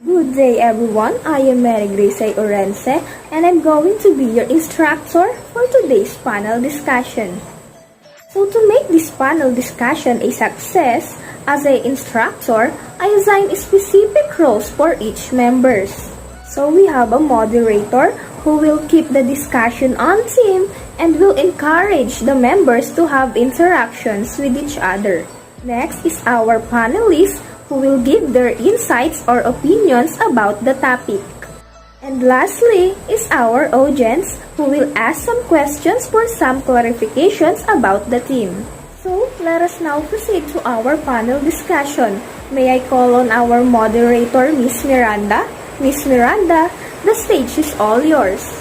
Good day everyone, I am Mary Grace Orense and I'm going to be your instructor for today's panel discussion. So to make this panel discussion a success, as an instructor, I assign specific roles for each members. So we have a moderator who will keep the discussion on theme and will encourage the members to have interactions with each other. Next is our panelists who will give their insights or opinions about the topic. And lastly is our audience who will ask some questions for some clarifications about the theme. So, let us now proceed to our panel discussion. May I call on our moderator, Miss Miranda? Miss Miranda, the stage is all yours.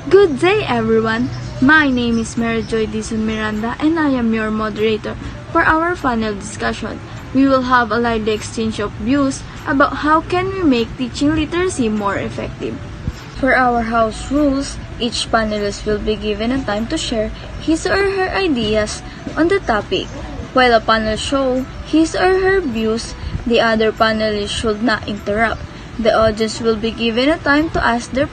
Good day everyone! My name is Mary Joy Dizon Miranda and I am your moderator for our panel discussion. We will have a lively exchange of views about how can we make teaching literacy more effective. For our house rules, each panelist will be given a time to share his or her ideas on the topic. While a panel show his or her views, the other panelists should not interrupt. The audience will be given a time to ask their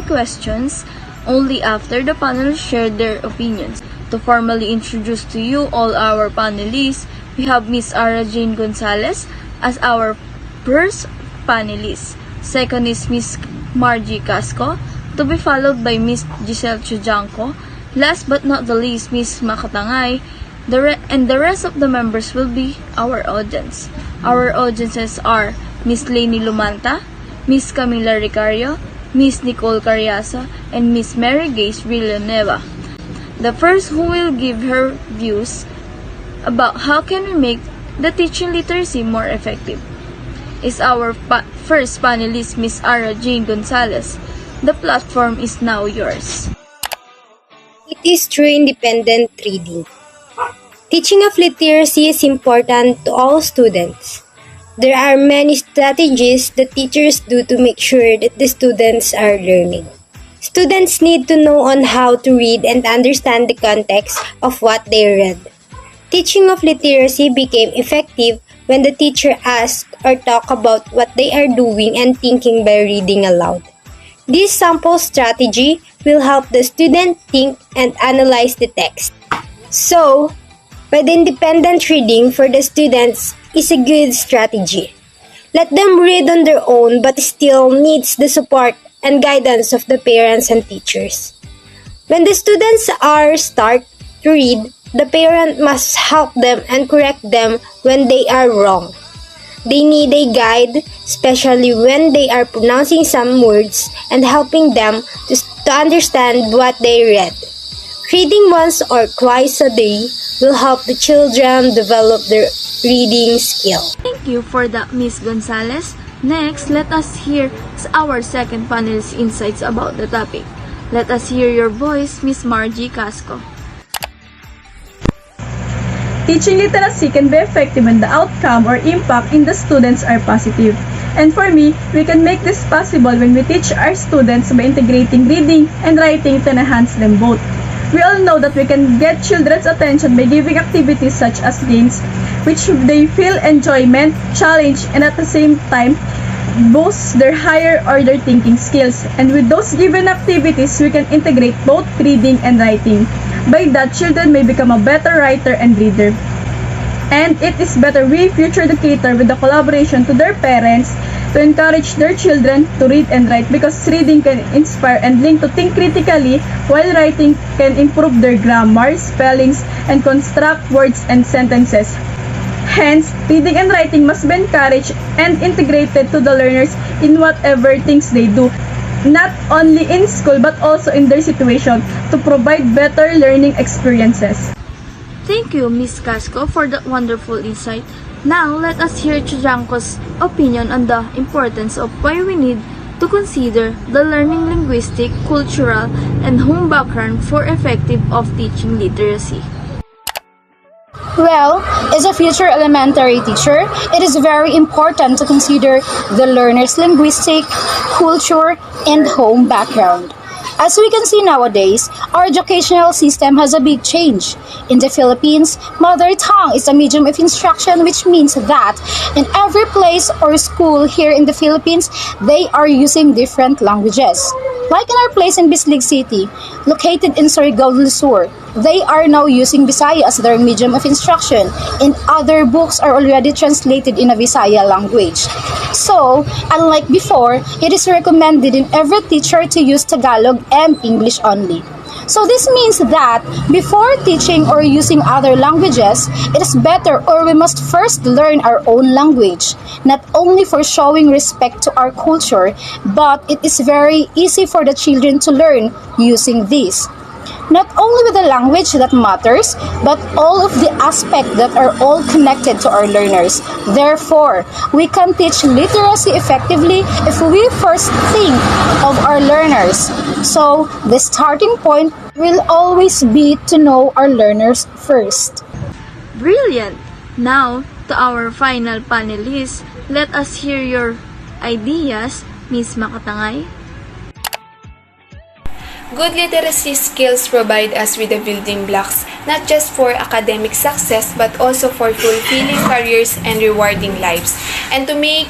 questions only after the panelists share their opinions. To formally introduce to you all our panelists, we have Miss Ara Jane Gonzalez as our first panelist. Second is Miss Margie Casco, to be followed by Miss Giselle Chujanko. Last but not the least, Miss Makatangay, and the rest of the members will be our audience. Our audiences are Miss Lainey Lumanta, Miss Camila Ricario, Miss Nicole Carriazo, and Miss Mary Grace Villanueva. The first who will give her views about how can we make the teaching literacy more effective is our first panelist, Miss Ara Jane Gonzalez. The platform is now yours. It is through independent reading. Teaching of literacy is important to all students. There are many strategies that teachers do to make sure that the students are learning. Students need to know on how to read and understand the context of what they read. Teaching of literacy became effective when the teacher asked or talked about what they are doing and thinking by reading aloud. This sample strategy will help the student think and analyze the text. So, by the independent reading for the students is a good strategy. Let them read on their own but still needs the support and guidance of the parents and teachers. When the students are start to read, the parent must help them and correct them when they are wrong. They need a guide, especially when they are pronouncing some words and helping them to understand what they read. Reading once or twice a day will help the children develop their reading skill. Thank you for that, Miss Gonzalez. Next, let us hear our second panelist's insights about the topic. Let us hear your voice, Miss Margie Casco. Teaching literacy can be effective when the outcome or impact in the students are positive. And for me, we can make this possible when we teach our students by integrating reading and writing to enhance them both. We all know that we can get children's attention by giving activities such as games, which they feel enjoyment, challenge, and at the same time, boost their higher order thinking skills. And with those given activities, we can integrate both reading and writing. By that, children may become a better writer and reader. And it is better we future educator with the collaboration to their parents to encourage their children to read and write, because reading can inspire and link to think critically, while writing can improve their grammar, spellings, and construct words and sentences. Hence, reading and writing must be encouraged and integrated to the learners in whatever things they do, not only in school but also in their situation, to provide better learning experiences. Thank you, Miss Casco, for that wonderful insight. Now, let us hear Chujanko's opinion on the importance of why we need to consider the learning linguistic, cultural, and home background for effective of teaching literacy. Well, as a future elementary teacher, it is very important to consider the learner's linguistic, culture, and home background. As we can see nowadays, our educational system has a big change. In the Philippines, mother tongue is a medium of instruction, which means that in every place or school here in the Philippines, they are using different languages. Like in our place in Bislig City, located in Surigao del Sur, they are now using Bisaya as their medium of instruction, and other books are already translated in a Visaya language. So, unlike before, it is recommended in every teacher to use Tagalog and English only. So this means that before teaching or using other languages, it is better or we must first learn our own language, not only for showing respect to our culture, but it is very easy for the children to learn using this. Not only with the language that matters, but all of the aspects that are all connected to our learners. Therefore, we can teach literacy effectively if we first think of our learners. So, the starting point will always be to know our learners first. Brilliant! Now, to our final panelists, let us hear your ideas, Miss Makatangay. Good literacy skills provide us with the building blocks, not just for academic success, but also for fulfilling careers and rewarding lives. And to make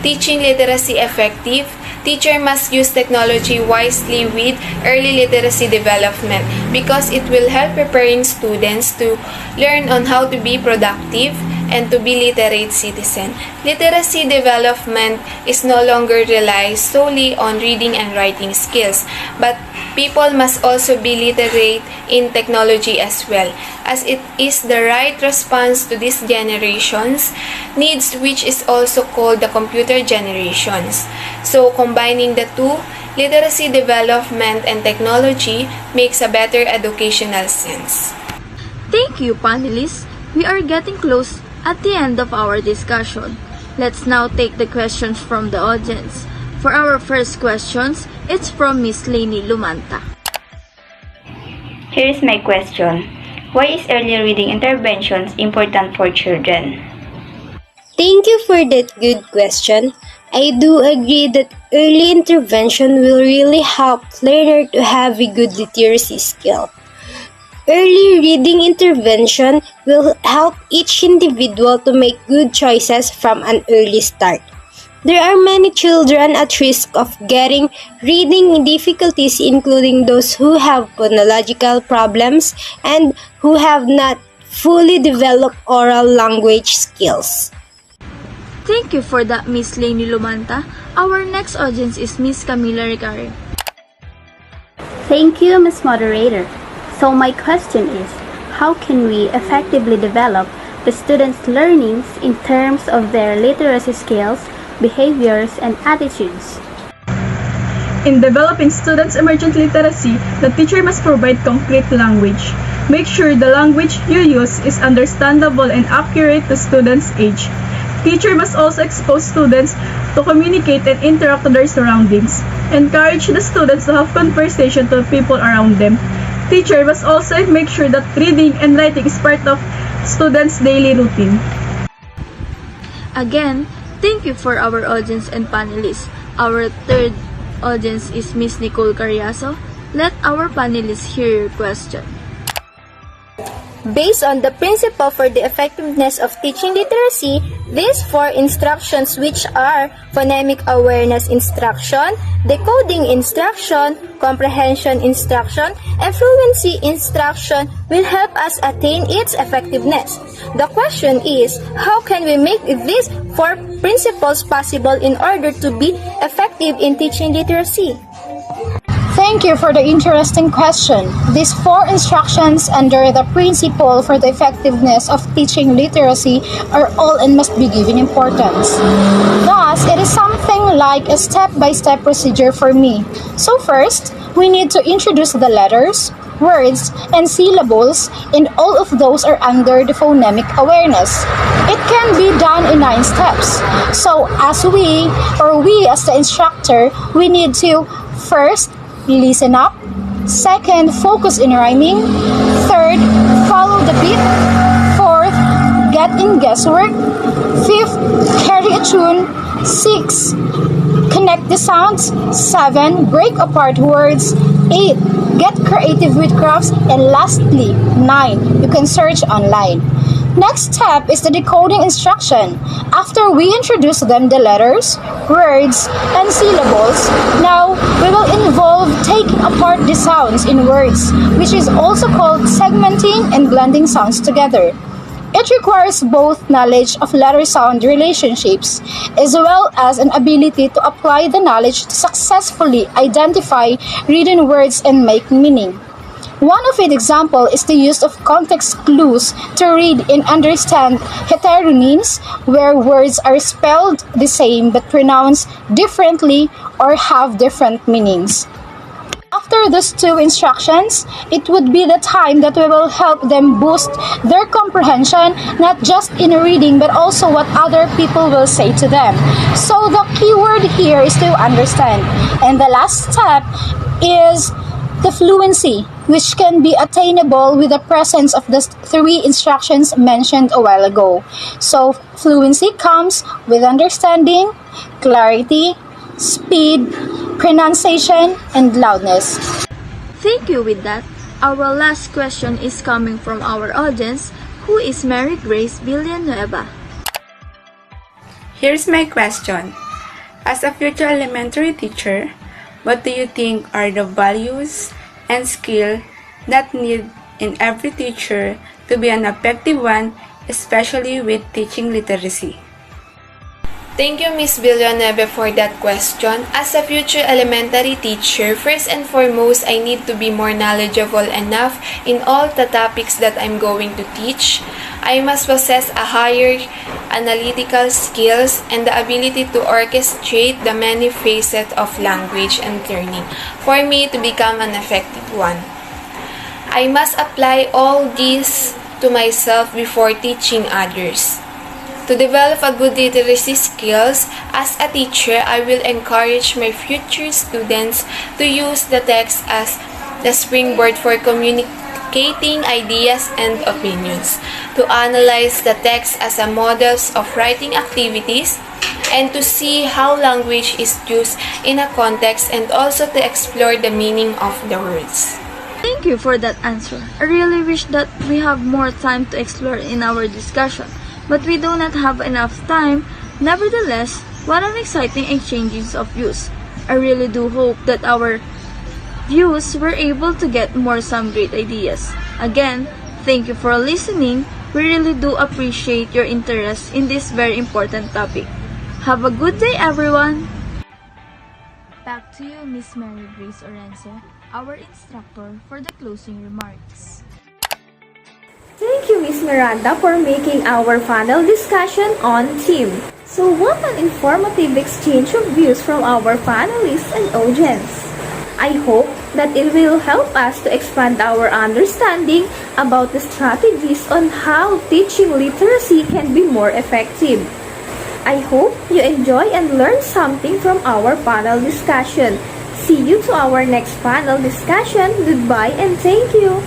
teaching literacy effective, teacher must use technology wisely with early literacy development because it will help preparing students to learn on how to be productive and to be literate citizen. Literacy development is no longer relies solely on reading and writing skills, but people must also be literate in technology as well, as it is the right response to this generation's needs, which is also called the computer generations. So combining the two, literacy development and technology makes a better educational sense. Thank you, panelists. We are getting close at the end of our discussion. Let's now take the questions from the audience. For our first questions, it's from Miss Lainey Lumanta. Here is my question. Why is early reading interventions important for children? Thank you for that good question. I do agree that early intervention will really help learner to have a good literacy skill. Early reading intervention will help each individual to make good choices from an early start. There are many children at risk of getting reading difficulties, including those who have phonological problems and who have not fully developed oral language skills. Thank you for that, Miss Lainey Lumanta. Our next audience is Miss Camila Ricari. Thank you, Ms. Moderator. So my question is, how can we effectively develop the students' learnings in terms of their literacy skills, behaviors, and attitudes? In developing students' emergent literacy, the teacher must provide concrete language. Make sure the language you use is understandable and accurate to students' age. Teacher must also expose students to communicate and interact with their surroundings. Encourage the students to have conversation to people around them. Teacher must also make sure that reading and writing is part of students' daily routine. Again, thank you for our audience and panelists. Our third audience is Miss Nicole Carriazo. Let our panelists hear your question. Based on the principle for the effectiveness of teaching literacy, these four instructions, which are phonemic awareness instruction, decoding instruction, comprehension instruction, and fluency instruction, will help us attain its effectiveness. The question is, how can we make these four principles possible in order to be effective in teaching literacy? Thank you for the interesting question. These four instructions under the principle for the effectiveness of teaching literacy are all and must be given importance. Thus, it is something like a step-by-step procedure for me. So first, we need to introduce the letters, words, and syllables, and all of those are under the phonemic awareness. It can be done in 9 steps. So as we as the instructor, we need to first, listen up. Second, focus in rhyming. Third, follow the beat. Fourth, get in guesswork. Fifth, carry a tune. 6, connect the sounds. 7, break apart words. 8. Get creative with crafts. And lastly, 9. You can search online. Next step is the decoding instruction. After we introduce them the letters, words, and syllables, now we will involve taking apart the sounds in words, which is also called segmenting and blending sounds together. It requires both knowledge of letter-sound relationships as well as an ability to apply the knowledge to successfully identify written words and make meaning. One of its example is the use of context clues to read and understand heteronyms, where words are spelled the same but pronounced differently or have different meanings. After those two instructions, it would be the time that we will help them boost their comprehension, not just in reading but also what other people will say to them. So the key word here is to understand. And the last step is the fluency, which can be attainable with the presence of the three instructions mentioned a while ago. So fluency comes with understanding, clarity, speed, pronunciation, and loudness. Thank you with that. Our last question is coming from our audience, who is Mary Grace Villanueva. Here's my question. As a future elementary teacher, what do you think are the values and skills that need in every teacher to be an effective one, especially with teaching literacy? Thank you, Ms. Villanueva, for that question. As a future elementary teacher, first and foremost, I need to be more knowledgeable enough in all the topics that I'm going to teach. I must possess a higher analytical skills and the ability to orchestrate the many facets of language and learning for me to become an effective one. I must apply all these to myself before teaching others. To develop a good literacy skills, as a teacher, I will encourage my future students to use the text as the springboard for communicating ideas and opinions, to analyze the text as a models of writing activities, and to see how language is used in a context and also to explore the meaning of the words. Thank you for that answer. I really wish that we have more time to explore in our discussion, but we do not have enough time. Nevertheless, what an exciting exchanges of views. I really do hope that our views were able to get some great ideas. Again, thank you for listening. We really do appreciate your interest in this very important topic. Have a good day, everyone! Back to you, Miss Mary Grace Orense, our instructor, for the closing remarks. Thank you, Miss Miranda, for making our panel discussion on theme. So what an informative exchange of views from our panelists and audience. I hope that it will help us to expand our understanding about the strategies on how teaching literacy can be more effective. I hope you enjoy and learn something from our panel discussion. See you to our next panel discussion. Goodbye and thank you.